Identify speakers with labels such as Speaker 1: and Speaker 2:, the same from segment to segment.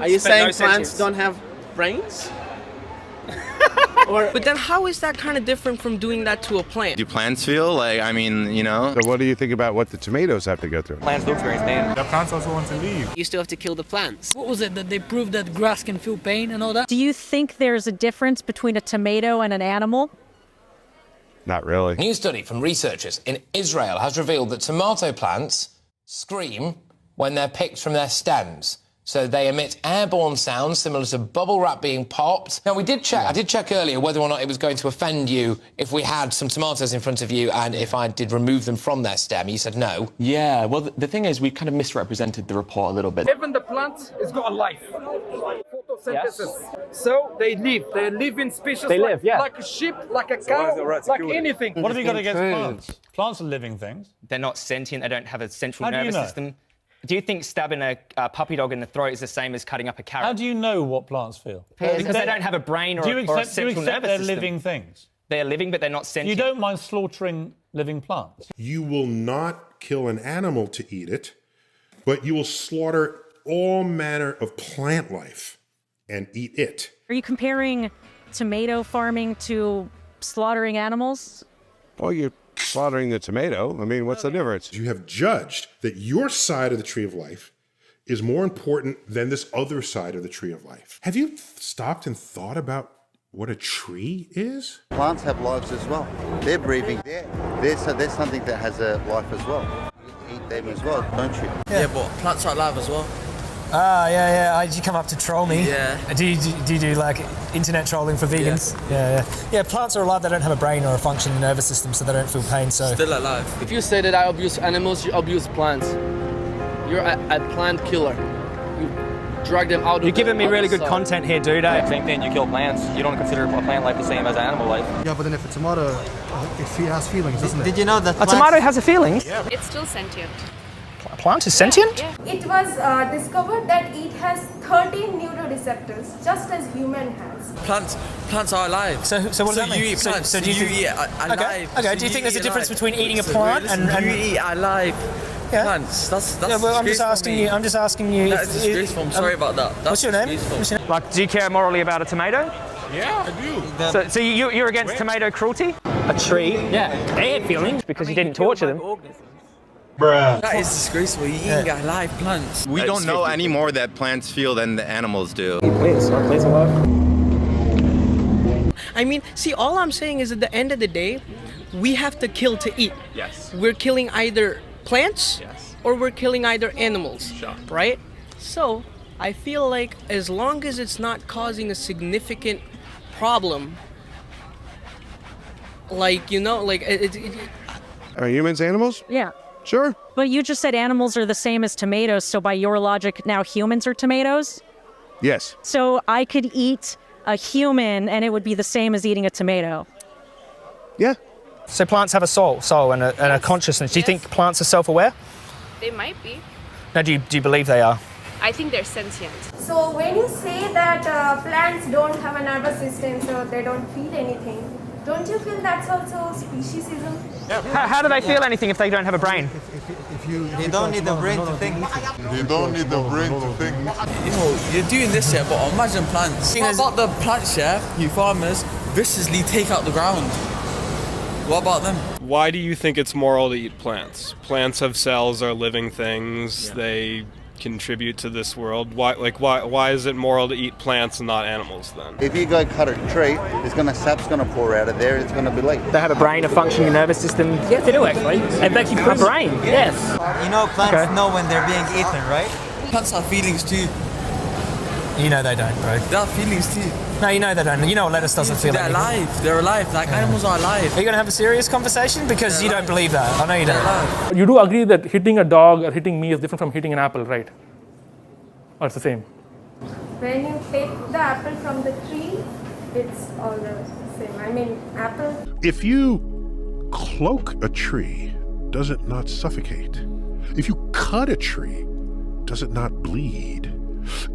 Speaker 1: Are you saying plants don't have brains?
Speaker 2: But then how is that kind of different from doing that to a plant?
Speaker 3: Do plants feel like, I mean, you know?
Speaker 4: So what do you think about what the tomatoes have to go through?
Speaker 5: Plants do experience pain.
Speaker 6: The plants also want to leave.
Speaker 1: You still have to kill the plants.
Speaker 7: What was it that they proved that grass can feel pain and all that?
Speaker 8: Do you think there's a difference between a tomato and an animal?
Speaker 4: Not really.
Speaker 9: A new study from researchers in Israel has revealed that tomato plants scream when they're picked from their stems. So they emit airborne sounds similar to bubble wrap being popped. Now, I did check earlier whether or not it was going to offend you if we had some tomatoes in front of you and if I did remove them from their stem. You said no.
Speaker 5: Yeah, well, the thing is, we kind of misrepresented the report a little bit.
Speaker 6: Even the plant has got a life. Photosynthesis. So they live. They live in species like a sheep, like a cow, like anything.
Speaker 10: What have you got against plants? Plants are living things.
Speaker 11: They're not sentient. They don't have a central
Speaker 10: How do you
Speaker 11: nervous
Speaker 10: know?
Speaker 11: system. Do you think stabbing a puppy dog in the throat is the same as cutting up a carrot?
Speaker 10: How do you know what plants feel?
Speaker 11: Because they don't have a brain or, or a central nervous
Speaker 10: they're
Speaker 11: system.
Speaker 10: living things?
Speaker 11: They're living, but they're not sentient.
Speaker 10: You don't mind slaughtering living plants?
Speaker 12: You will not kill an animal to eat it, but you will slaughter all manner of plant life and eat it.
Speaker 8: Are you comparing tomato farming to slaughtering animals?
Speaker 4: Well, you're slaughtering the tomato. I mean, what's the difference?
Speaker 12: You have judged that your side of the tree of life is more important than this other side of the tree of life. Have you stopped and thought about what a tree is?
Speaker 13: Plants have lives as well. They're breathing. There's something that has a life as well. You eat them as well, don't you?
Speaker 1: Yeah, but plants are alive as well.
Speaker 7: Yeah. Did you come up to troll me?
Speaker 1: Yeah.
Speaker 7: Do you do like internet trolling for vegans? Yeah. Plants are alive. They don't have a brain or a functioning nervous system, so they don't feel pain. So
Speaker 1: Still alive. If you say that I abuse animals, you abuse plants. You're a plant killer. You drag them out.
Speaker 11: You're giving me really good content here, dude.
Speaker 5: Same thing, you kill plants. You don't consider a plant life the same as an animal life.
Speaker 14: Yeah, but then if a tomato, it has feelings, doesn't it?
Speaker 1: Did you know that
Speaker 11: A tomato has a feelings?
Speaker 14: Yeah.
Speaker 15: It's still sentient.
Speaker 11: A plant is sentient?
Speaker 15: Yeah. It was discovered that it has 13 neuroreceptors, just as human has.
Speaker 1: Plants are alive.
Speaker 7: So what does that mean?
Speaker 1: You eat plants.
Speaker 7: So do you
Speaker 1: eat alive.
Speaker 7: Okay. Do you think there's a difference between eating a plant and
Speaker 1: you eat alive plants? That's
Speaker 7: well, I'm just asking you.
Speaker 1: That is disgraceful. I'm sorry about that.
Speaker 7: What's your name?
Speaker 11: Like, do you care morally about a tomato?
Speaker 6: Yeah, I do.
Speaker 11: So you're against tomato cruelty? A tree? Yeah. They had feelings because you didn't torture them.
Speaker 6: Bruh.
Speaker 1: That is disgraceful. You're eating alive plants.
Speaker 3: We don't know any more that plants feel than the animals do.
Speaker 11: Plants are alive.
Speaker 2: I mean, see, all I'm saying is at the end of the day, we have to kill to eat.
Speaker 11: Yes.
Speaker 2: We're killing either plants or we're killing either animals, right? So I feel like as long as it's not causing a significant problem, like, you know, like...
Speaker 4: Are humans animals?
Speaker 8: Yeah.
Speaker 4: Sure.
Speaker 8: But you just said animals are the same as tomatoes, so by your logic, now humans are tomatoes?
Speaker 4: Yes.
Speaker 8: So I could eat a human and it would be the same as eating a tomato?
Speaker 4: Yeah.
Speaker 11: So plants have a soul and a consciousness. Do you think plants are self-aware?
Speaker 15: They might be.
Speaker 11: No, do you believe they are?
Speaker 15: I think they're sentient.
Speaker 16: So when you say that plants don't have a nervous system, so they don't feel anything, don't you feel that's also speciesism?
Speaker 11: How do they feel anything if they don't have a brain?
Speaker 1: They don't need the brain to think.
Speaker 6: They don't need the brain to think.
Speaker 1: You know, you're doing this here, but imagine plants. What about the plants, you farmers viciously take out the ground? What about them?
Speaker 17: Why do you think it's moral to eat plants? Plants have cells, are living things. They contribute to this world. Why is it moral to eat plants and not animals then?
Speaker 13: If you go cut a tree, sap's gonna pour out of there. It's gonna be leak.
Speaker 11: They have a brain, a functioning nervous system. Yes, they do actually. They've actually got a brain. Yes.
Speaker 1: You know, plants know when they're being eaten, right? Plants have feelings too.
Speaker 7: You know they don't, bro.
Speaker 1: They have feelings too.
Speaker 7: No, you know they don't. You know a lettuce doesn't feel
Speaker 1: anything. They're alive. They're alive. Like animals are alive.
Speaker 7: Are you going to have a serious conversation? Because you don't believe that. I know you don't.
Speaker 18: You do agree that hitting a dog or hitting me is different from hitting an apple, right? Or it's the same?
Speaker 16: When you take the apple from the tree, it's all the same. I mean, apple.
Speaker 12: If you cloak a tree, does it not suffocate? If you cut a tree, does it not bleed?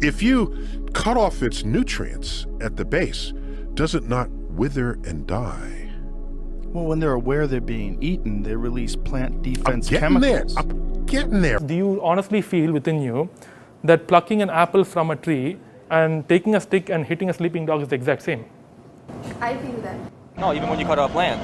Speaker 12: If you cut off its nutrients at the base, does it not wither and die?
Speaker 19: Well, when they're aware they're being eaten, they release plant defense
Speaker 12: chemicals.
Speaker 19: chemicals.
Speaker 12: I'm getting there.
Speaker 18: Do you honestly feel within you that plucking an apple from a tree and taking a stick and hitting a sleeping dog is the exact same?
Speaker 15: I feel that.
Speaker 5: No, even when you cut a plant,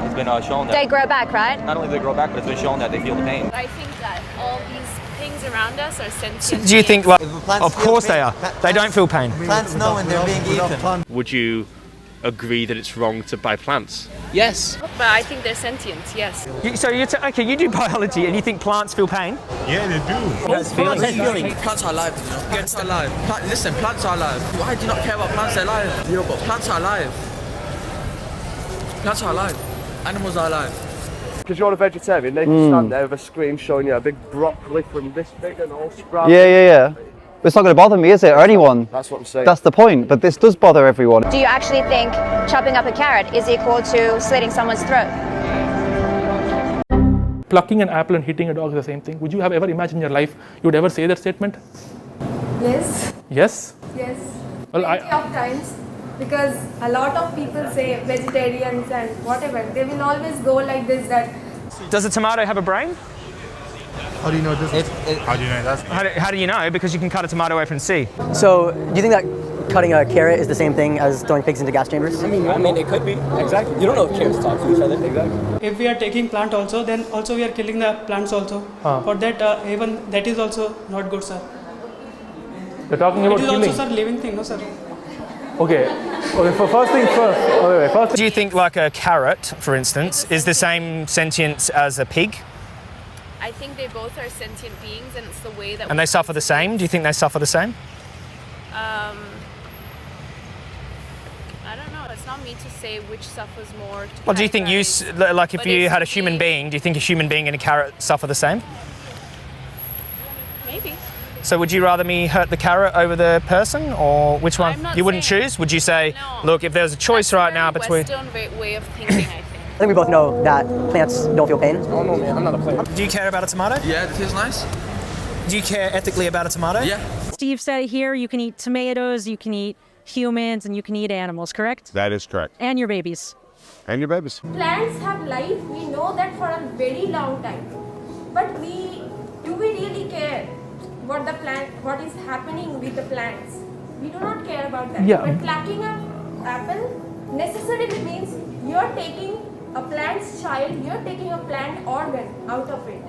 Speaker 5: it's been shown that
Speaker 20: They grow back, right?
Speaker 5: not only do they grow back, but it's been shown that they feel the pain.
Speaker 21: I think that all these things around us are sentient.
Speaker 11: Do you think, like,
Speaker 22: plants
Speaker 11: of
Speaker 22: feel
Speaker 11: course
Speaker 22: pain.
Speaker 11: they are. They don't feel pain.
Speaker 22: Plants know when they're being eaten.
Speaker 23: Would you agree that it's wrong to buy plants?
Speaker 2: Yes.
Speaker 21: But I think they're sentient, yes.
Speaker 11: So okay, you do biology and you think plants feel pain?
Speaker 23: Yeah, they do.
Speaker 1: Plants are alive, you know. Plants are alive. Listen, plants are alive. Why do you not care about plants? They're alive. Yeah, but plants are alive. Plants are alive. Animals are alive.
Speaker 24: Because you're a vegetarian, they can stand there with a screen showing you a big broccoli from this big and all sprouted.
Speaker 25: Yeah. It's not going to bother me, is it, or anyone?
Speaker 24: That's what I'm saying.
Speaker 25: That's the point, but this does bother everyone.
Speaker 20: Do you actually think chopping up a carrot is equal to slitting someone's throat?
Speaker 18: Plucking an apple and hitting a dog is the same thing. Would you have ever imagined in your life you would ever say that statement?
Speaker 15: Yes.
Speaker 18: Yes?
Speaker 15: Yes.
Speaker 18: Well,
Speaker 15: Plenty of times. Because a lot of people say vegetarians and whatever, they will always go like this that.
Speaker 11: Does a tomato have a brain?
Speaker 14: How do you know this?
Speaker 23: How do you know that?
Speaker 11: How do you know? Because you can cut a tomato open and see.
Speaker 26: So, do you think that cutting a carrot is the same thing as throwing pigs into gas chambers?
Speaker 11: I mean, it could be. Exactly. You don't know if carrots talk to each other. Exactly.
Speaker 27: If we are taking plant also, then also we are killing the plants also. For that, even that is also not good, sir.
Speaker 18: You're talking about killing.
Speaker 27: It is also, sir, living thing, no, sir.
Speaker 18: Okay, for first things first.
Speaker 11: Do you think like a carrot, for instance, is the same sentience as a pig?
Speaker 21: I think they both are sentient beings, and it's the way that.
Speaker 11: And they suffer the same? Do you think they suffer the same?
Speaker 21: I don't know. It's not me to say which suffers more.
Speaker 11: Well, do you think like if you had a human being, do you think a human being and a carrot suffer the same?
Speaker 21: Maybe.
Speaker 11: So would you rather me hurt the carrot over the person, or which one? You wouldn't choose? Would you say, look, if there's a choice right now between...
Speaker 21: Western way of thinking, I think.
Speaker 26: I think we both know that plants don't feel pain.
Speaker 11: Oh no, man, I'm not a plant.
Speaker 7: Do you care about a tomato?
Speaker 1: Yeah, it tastes nice.
Speaker 7: Do you care ethically about a tomato?
Speaker 1: Yeah.
Speaker 8: Steve said here you can eat tomatoes, you can eat humans, and you can eat animals, correct?
Speaker 4: That is correct.
Speaker 8: And your babies.
Speaker 4: And your babies.
Speaker 15: Plants have life, we know that for a very long time. But do we really care what is happening with the plants? We do not care about that.
Speaker 18: Yeah.
Speaker 15: But plucking an apple necessarily means you're taking a plant's child, you're taking a plant organ out of it.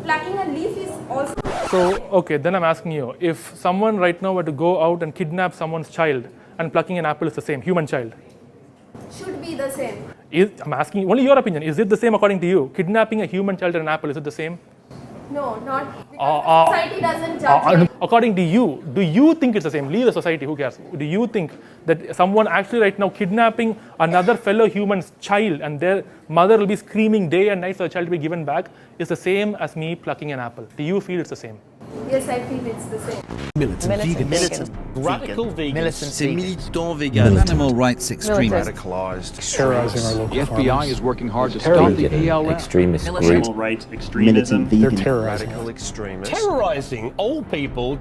Speaker 15: Plucking a leaf is also...
Speaker 18: So, okay, then I'm asking you, if someone right now were to go out and kidnap someone's child and plucking an apple is the same, human child?
Speaker 15: should be the same.
Speaker 18: I'm asking only your opinion. Is it the same according to you? Kidnapping a human child and an apple, is it the same?
Speaker 15: No, not because society doesn't judge it.
Speaker 18: According to you, do you think it's the same? Leave the society, who cares? Do you think that someone actually right now kidnapping another fellow human's child and their mother will be screaming day and night for the child to be given back is the same as me plucking an apple? Do you feel it's the same?
Speaker 15: Yes, I feel it's the same.
Speaker 28: Militant
Speaker 10: Radical vegans.
Speaker 28: C'est militant vegan. Animal rights extremists.
Speaker 10: Radicalized.
Speaker 28: Terrorizing our local
Speaker 10: The FBI is working hard to
Speaker 28: stop
Speaker 10: the ELF.
Speaker 28: Extremist group.
Speaker 10: Animal rights extremism.
Speaker 28: Militant vegan.
Speaker 10: Radical extremists. Terrorizing old people.